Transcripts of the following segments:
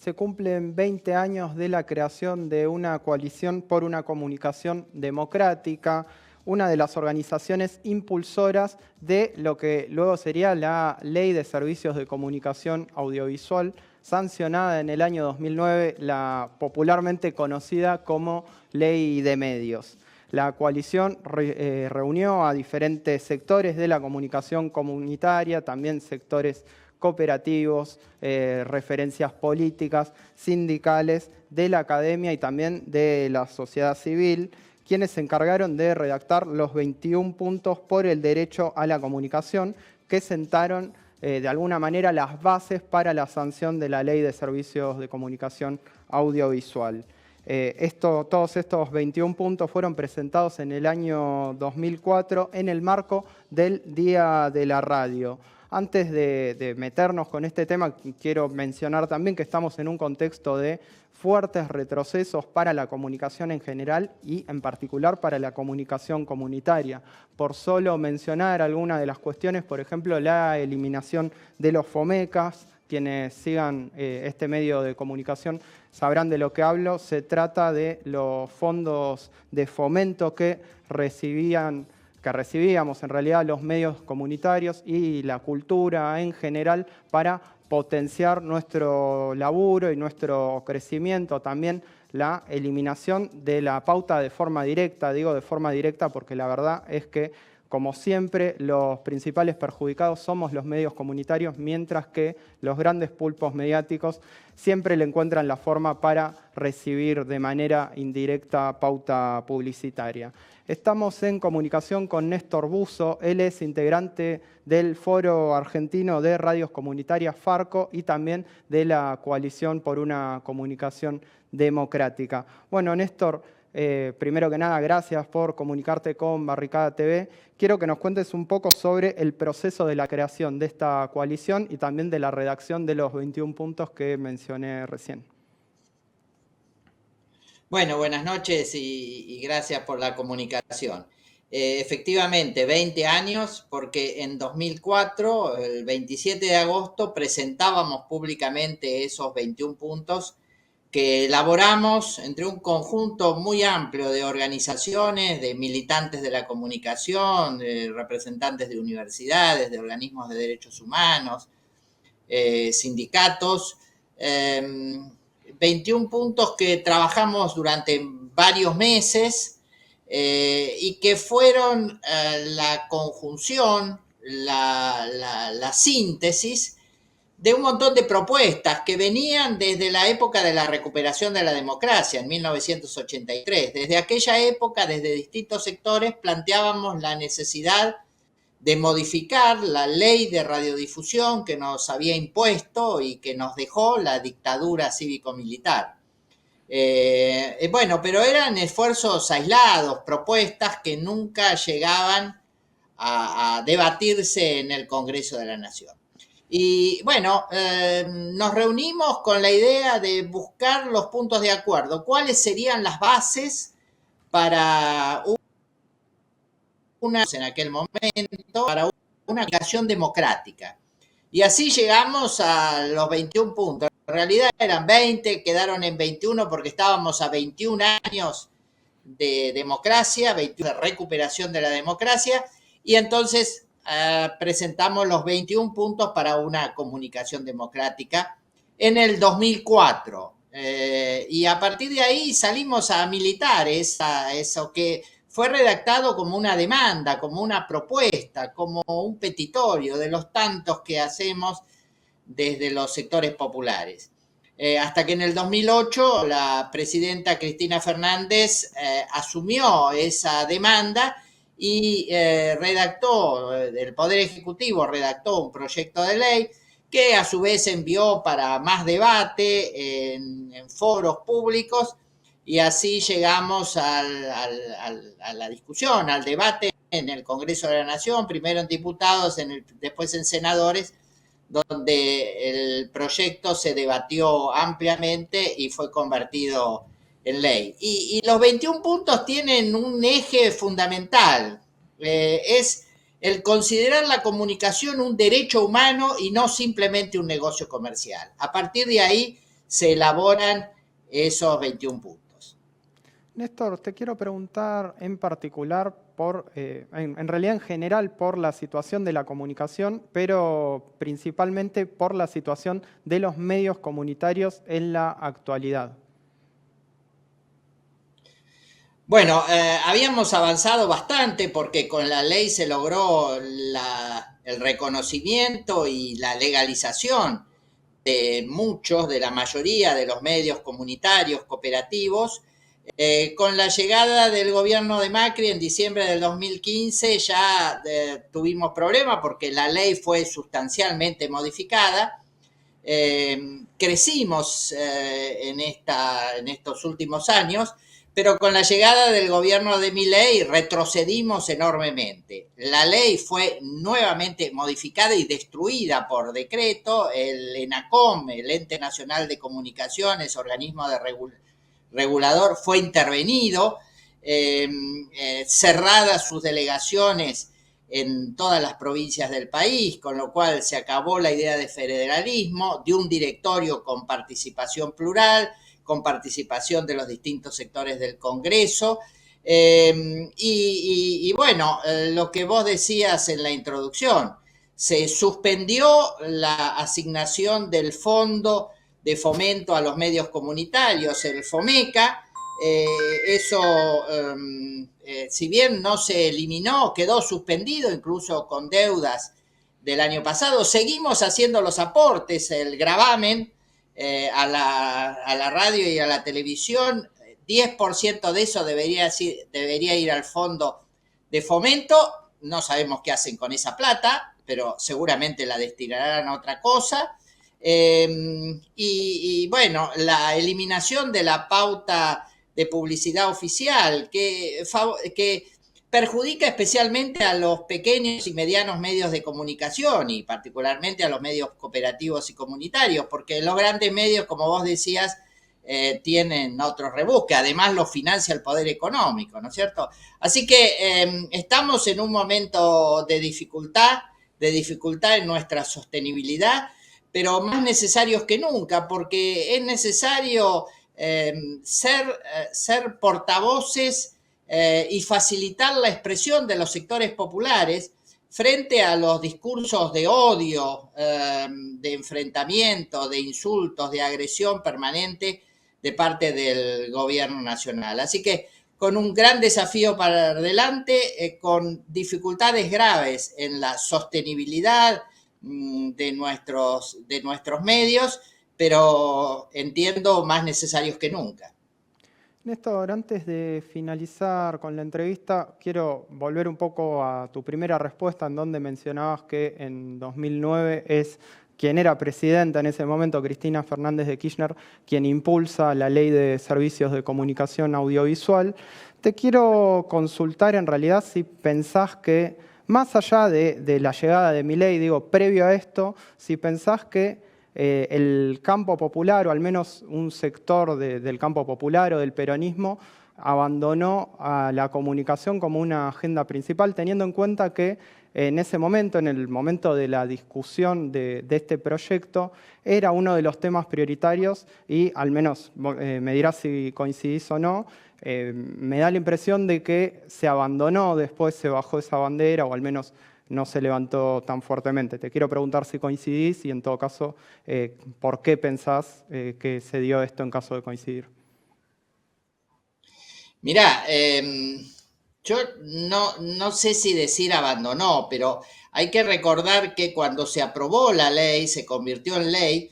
se cumplen 20 años de la creación de una coalición por una comunicación democrática, una de las organizaciones impulsoras de lo que luego sería la Ley de Servicios de Comunicación Audiovisual, sancionada en el año 2009, la popularmente conocida como Ley de Medios. La coalición reunió a diferentes sectores de la comunicación comunitaria, también sectores cooperativos, referencias políticas, sindicales, de la academia y también de la sociedad civil, quienes se encargaron de redactar los 21 puntos por el derecho a la comunicación que sentaron de alguna manera las bases para la sanción de la Ley de Servicios de Comunicación Audiovisual. Todos estos 21 puntos fueron presentados en el año 2004 en el marco del Día de la Radio. Antes de meternos con este tema, quiero mencionar también que estamos en un contexto de fuertes retrocesos para la comunicación en general y en particular para la comunicación comunitaria. Por solo mencionar algunas de las cuestiones, por ejemplo, la eliminación de los FOMECAS. Quienes sigan este medio de comunicación sabrán de lo que hablo. Se trata de los fondos de fomento que recibíamos en realidad los medios comunitarios y la cultura en general para potenciar nuestro laburo y nuestro crecimiento. También la eliminación de la pauta de forma directa. Digo de forma directa porque la verdad es que, como siempre, los principales perjudicados somos los medios comunitarios, mientras que los grandes pulpos mediáticos siempre le encuentran la forma para recibir de manera indirecta pauta publicitaria. Estamos en comunicación con Néstor Buzo. Él es integrante del Foro Argentino de Radios Comunitarias, FARCO, y también de la Coalición por una Comunicación Democrática. Bueno, Néstor, primero que nada, gracias por comunicarte con Barricada TV. Quiero que nos cuentes un poco sobre el proceso de la creación de esta coalición y también de la redacción de los 21 puntos que mencioné recién. Bueno, buenas noches y gracias por la comunicación. Efectivamente, 20 años, porque en 2004, el 27 de agosto, presentábamos públicamente esos 21 puntos que elaboramos entre un conjunto muy amplio de organizaciones, de militantes de la comunicación, de representantes de universidades, de organismos de derechos humanos, sindicatos, 21 puntos que trabajamos durante varios meses y que fueron la conjunción, la síntesis de un montón de propuestas que venían desde la época de la recuperación de la democracia, en 1983. Desde aquella época, desde distintos sectores, planteábamos la necesidad de modificar la ley de radiodifusión que nos había impuesto y que nos dejó la dictadura cívico-militar. Bueno, pero eran esfuerzos aislados, propuestas que nunca llegaban a debatirse en el Congreso de la Nación. Y bueno, nos reunimos con la idea de buscar los puntos de acuerdo. ¿Cuáles serían las bases para en aquel momento, para una aplicación democrática? Y así llegamos a los 21 puntos. En realidad eran 20, quedaron en 21 porque estábamos a 21 años de democracia, 21 de recuperación de la democracia, y entonces presentamos los 21 puntos para una comunicación democrática en el 2004. Y a partir de ahí salimos a militar eso que fue redactado como una demanda, como una propuesta, como un petitorio de los tantos que hacemos desde los sectores populares. Hasta que en el 2008 la presidenta Cristina Fernández asumió esa demanda y redactó, el Poder Ejecutivo redactó un proyecto de ley que a su vez envió para más debate en foros públicos, y así llegamos a la discusión, al debate en el Congreso de la Nación, primero en diputados, después en senadores, donde el proyecto se debatió ampliamente y fue convertido en ley. Y los 21 puntos tienen un eje fundamental, es el considerar la comunicación un derecho humano y no simplemente un negocio comercial. A partir de ahí se elaboran esos 21 puntos. Néstor, te quiero preguntar en particular en realidad en general por la situación de la comunicación, pero principalmente por la situación de los medios comunitarios en la actualidad. Bueno, habíamos avanzado bastante porque con la ley se logró el reconocimiento y la legalización de la mayoría de los medios comunitarios, cooperativos. Con la llegada del gobierno de Macri en diciembre del 2015 ya tuvimos problemas porque la ley fue sustancialmente modificada. Crecimos en estos últimos años, pero con la llegada del gobierno de Milei retrocedimos enormemente. La ley fue nuevamente modificada y destruida por decreto. El ENACOM, el Ente Nacional de Comunicaciones, organismo regulador, fue intervenido, cerradas sus delegaciones en todas las provincias del país, con lo cual se acabó la idea de federalismo, de un directorio con participación plural, con participación de los distintos sectores del Congreso. Bueno, lo que vos decías en la introducción, se suspendió la asignación del Fondo de Fomento a los Medios Comunitarios, el FOMECA. Eso, si bien no se eliminó, quedó suspendido, incluso con deudas del año pasado. Seguimos haciendo los aportes, el gravamen a la radio y a la televisión. 10% de eso debería ir al fondo de fomento. No sabemos qué hacen con esa plata, pero seguramente la destinarán a otra cosa. Bueno, la eliminación de la pauta de publicidad oficial que perjudica especialmente a los pequeños y medianos medios de comunicación y particularmente a los medios cooperativos y comunitarios, porque los grandes medios, como vos decías, tienen otros rebusques, además los financia el poder económico, ¿no es cierto? Así que estamos en un momento de dificultad en nuestra sostenibilidad, pero más necesarios que nunca, porque es necesario ser portavoces y facilitar la expresión de los sectores populares frente a los discursos de odio, de enfrentamiento, de insultos, de agresión permanente de parte del gobierno nacional. Así que con un gran desafío para adelante, con dificultades graves en la sostenibilidad de nuestros medios, pero entiendo más necesarios que nunca. Néstor, antes de finalizar con la entrevista, quiero volver un poco a tu primera respuesta en donde mencionabas que en 2009 es quien era presidenta en ese momento, Cristina Fernández de Kirchner, quien impulsa la Ley de Servicios de Comunicación Audiovisual. Te quiero consultar en realidad si pensás que, más allá de la llegada de Milei, digo, previo a esto, si pensás que el campo popular, o al menos un sector del campo popular o del peronismo, abandonó a la comunicación como una agenda principal, teniendo en cuenta que en ese momento, en el momento de la discusión de este proyecto, era uno de los temas prioritarios y, al menos me dirás si coincidís o no, me da la impresión de que se abandonó, después se bajó esa bandera, o al menos no se levantó tan fuertemente. Te quiero preguntar si coincidís y, en todo caso, ¿por qué pensás que se dio esto en caso de coincidir? Mirá, yo no sé si decir abandonó, pero hay que recordar que cuando se aprobó la ley, se convirtió en ley,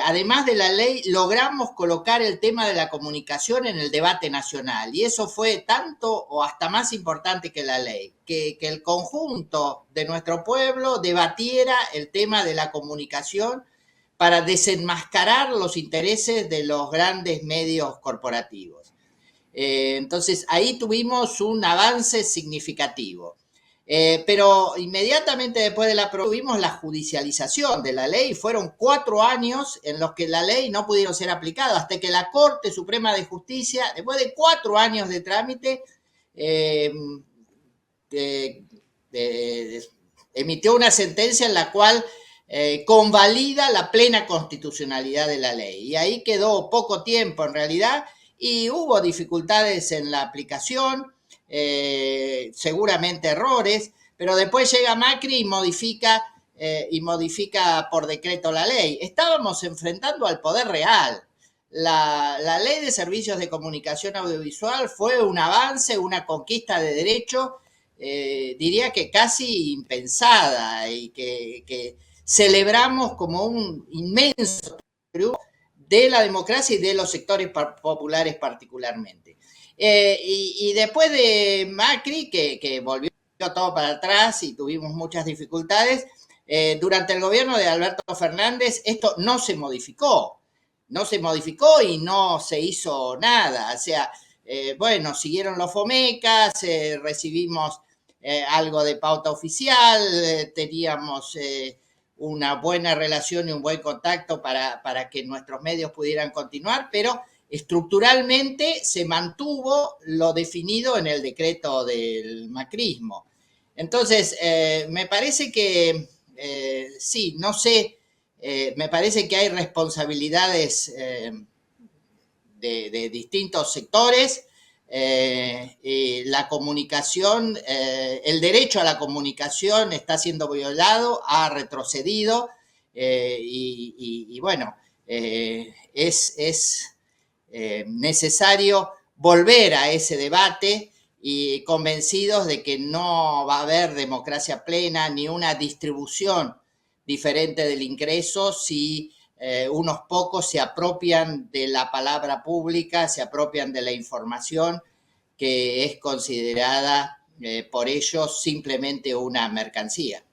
además de la ley, logramos colocar el tema de la comunicación en el debate nacional. Y eso fue tanto o hasta más importante que la ley, que el conjunto de nuestro pueblo debatiera el tema de la comunicación para desenmascarar los intereses de los grandes medios corporativos. Entonces ahí tuvimos un avance significativo. Pero inmediatamente después de la tuvimos la judicialización de la ley. Fueron 4 años en los que la ley no pudieron ser aplicada hasta que la Corte Suprema de Justicia, después de 4 años de trámite, emitió una sentencia en la cual convalida la plena constitucionalidad de la ley. Y ahí quedó poco tiempo en realidad y hubo dificultades en la aplicación, seguramente errores, pero después llega Macri y modifica por decreto la ley. Estábamos enfrentando al poder real. La ley de servicios de comunicación audiovisual fue un avance, una conquista de derecho, diría que casi impensada y que celebramos como un inmenso triunfo de la democracia y de los sectores populares particularmente. Y después de Macri, que volvió todo para atrás y tuvimos muchas dificultades, durante el gobierno de Alberto Fernández esto no se modificó y no se hizo nada. O sea, bueno, siguieron los FOMECAS, recibimos algo de pauta oficial, teníamos una buena relación y un buen contacto para que nuestros medios pudieran continuar, pero estructuralmente se mantuvo lo definido en el decreto del macrismo. Entonces, me parece que, sí, no sé, me parece que hay responsabilidades de distintos sectores. La comunicación, el derecho a la comunicación está siendo violado, ha retrocedido y bueno, es necesario volver a ese debate y convencidos de que no va a haber democracia plena ni una distribución diferente del ingreso si unos pocos se apropian de la palabra pública, se apropian de la información que es considerada por ellos simplemente una mercancía.